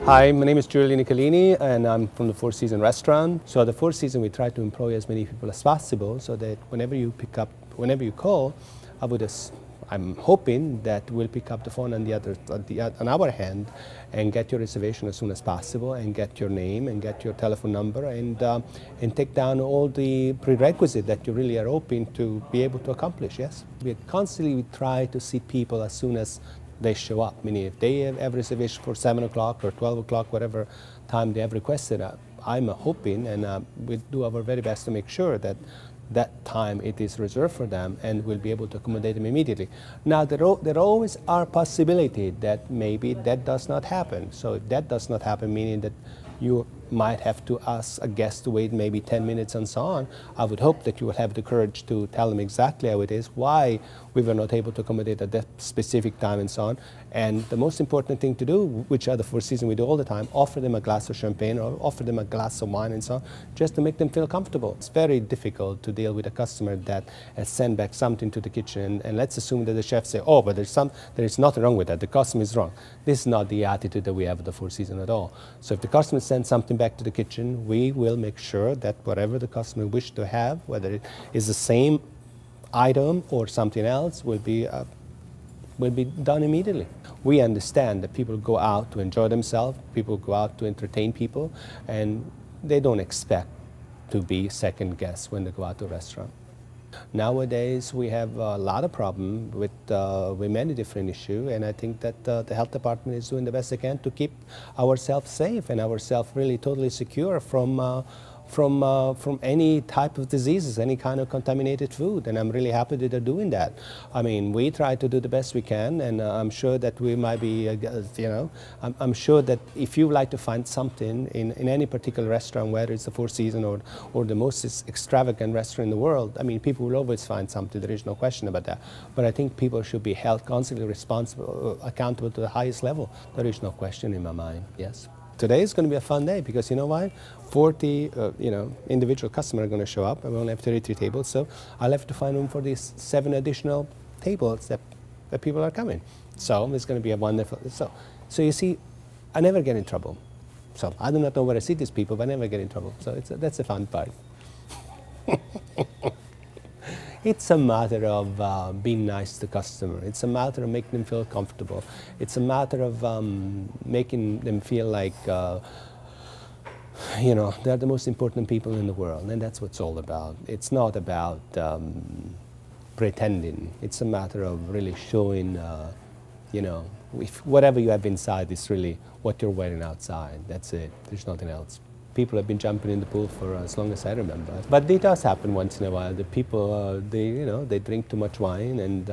Hi, my name is Julian Niccolini and I'm from the Four Seasons restaurant. So at the Four Seasons we try to employ as many people as possible so that whenever you call, I'm hoping that we'll pick up the phone on our hand and get your reservation as soon as possible and get your name and get your telephone number and take down all the prerequisites that you really are hoping to be able to accomplish, yes. We constantly try to see people as soon as they show up, meaning if they have reservation for 7 o'clock or 12 o'clock, whatever time they have requested, I'm hoping and we do our very best to make sure that that time it is reserved for them and we'll be able to accommodate them immediately. Now there always are possibility that maybe that does not happen. So if that does not happen, meaning that you might have to ask a guest to wait maybe 10 minutes and so on, I would hope that you will have the courage to tell them exactly how it is, why we were not able to accommodate at that specific time and so on. And the most important thing to do, which are the Four Seasons we do all the time, offer them a glass of champagne or offer them a glass of wine and so on, just to make them feel comfortable. It's very difficult to deal with a customer that has sent back something to the kitchen and let's assume that the chef say, oh, but there is nothing wrong with that, the customer is wrong. This is not the attitude that we have at the Four Seasons at all. So if the customer sends something back to the kitchen, we will make sure that whatever the customer wishes to have, whether it is the same item or something else, will be done immediately. We understand that people go out to enjoy themselves, people go out to entertain people, and they don't expect to be second guests when they go out to a restaurant. Nowadays, we have a lot of problems with many different issues, and I think that the health department is doing the best they can to keep ourselves safe and ourselves really totally secure from any type of diseases, any kind of contaminated food, and I'm really happy that they're doing that. I mean, we try to do the best we can, and I'm sure that we might be, I'm sure that if you like to find something in any particular restaurant, whether it's the Four Seasons or the most extravagant restaurant in the world, I mean, people will always find something, there is no question about that. But I think people should be held constantly responsible, accountable to the highest level. There is no question in my mind, yes. Today is going to be a fun day because you know why? 40 individual customers are going to show up and we only have 33 tables, so I'll have to find room for these 7 additional tables that people are coming. So it's going to be a wonderful, so you see, I never get in trouble. So I do not know where I see these people, but I never get in trouble. So that's the fun part. It's a matter of being nice to the customer. It's a matter of making them feel comfortable. It's a matter of making them feel like, they're the most important people in the world, and that's what it's all about. It's not about pretending. It's a matter of really showing, if whatever you have inside is really what you're wearing outside. That's it. There's nothing else. People have been jumping in the pool for as long as I remember. But it does happen once in a while. The people, they drink too much wine and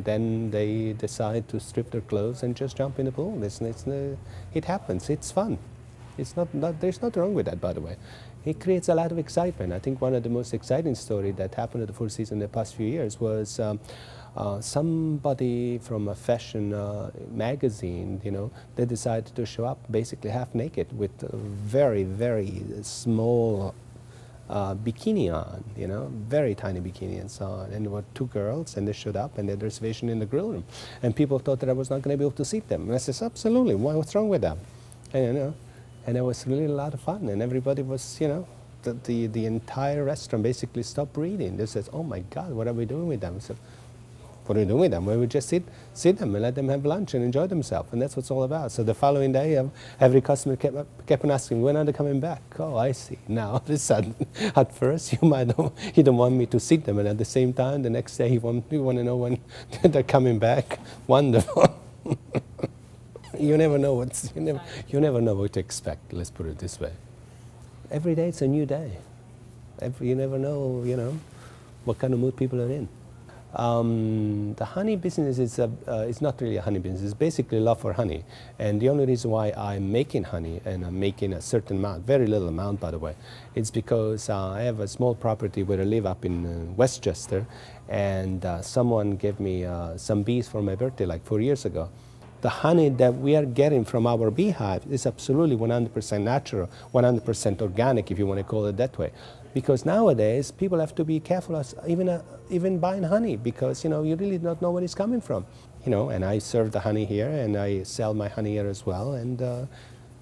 then they decide to strip their clothes and just jump in the pool. It happens. It's fun. There's nothing wrong with that, by the way. It creates a lot of excitement. I think one of the most exciting stories that happened at the Four Seasons in the past few years was somebody from a fashion magazine, they decided to show up basically half naked with a very, very small bikini on, very tiny bikini and so on. And there were 2 girls and they showed up and they had a reservation in the grill room. And people thought that I was not going to be able to seat them. And I said, absolutely, what's wrong with that? And it was really a lot of fun, and everybody was, the entire restaurant basically stopped breathing. They said, oh my God, what are we doing with them? I said, what are we doing with them? Well, we just sit them and let them have lunch and enjoy themselves, and that's what it's all about. So the following day, every customer kept on asking, when are they coming back? Oh, I see. Now, all of a sudden, at first, you don't want me to seat them, and at the same time, the next day, you want to know when they're coming back. Wonderful. You never know what to expect. Let's put it this way. Every day it's a new day. You never know, what kind of mood people are in. The honey business is not really a honey business. It's basically love for honey. And the only reason why I'm making honey, and I'm making a certain amount, very little amount by the way, it's because I have a small property where I live up in Westchester, and someone gave me some bees for my birthday like 4 years ago. The honey that we are getting from our beehive is absolutely 100% natural, 100% organic, if you want to call it that way. Because nowadays, people have to be careful even buying honey, because, you really don't know where it's coming from. And I serve the honey here, and I sell my honey here as well, and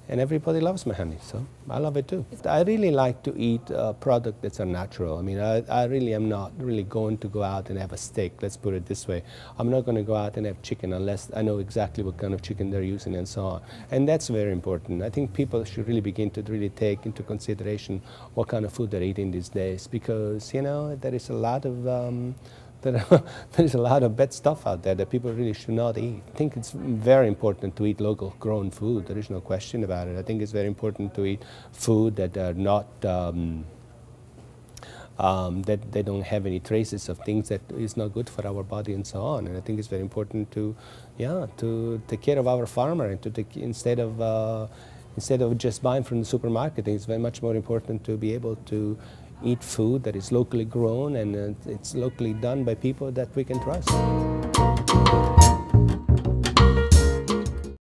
and everybody loves my honey, so I love it too. I really like to eat products that are natural. I mean, I really am not really going to go out and have a steak, let's put it this way. I'm not going to go out and have chicken unless I know exactly what kind of chicken they're using and so on. And that's very important. I think people should really begin to really take into consideration what kind of food they're eating these days, because, you know, there is a lot of there's a lot of bad stuff out there that people really should not eat. I think it's very important to eat local grown food. There is no question about it. I think it's very important to eat food that are not that they don't have any traces of things that is not good for our body and so on. And I think it's very important to, to take care of our farmer and to take, instead of just buying from the supermarket. I think it's very much more important to be able to eat food that is locally grown and it's locally done by people that we can trust.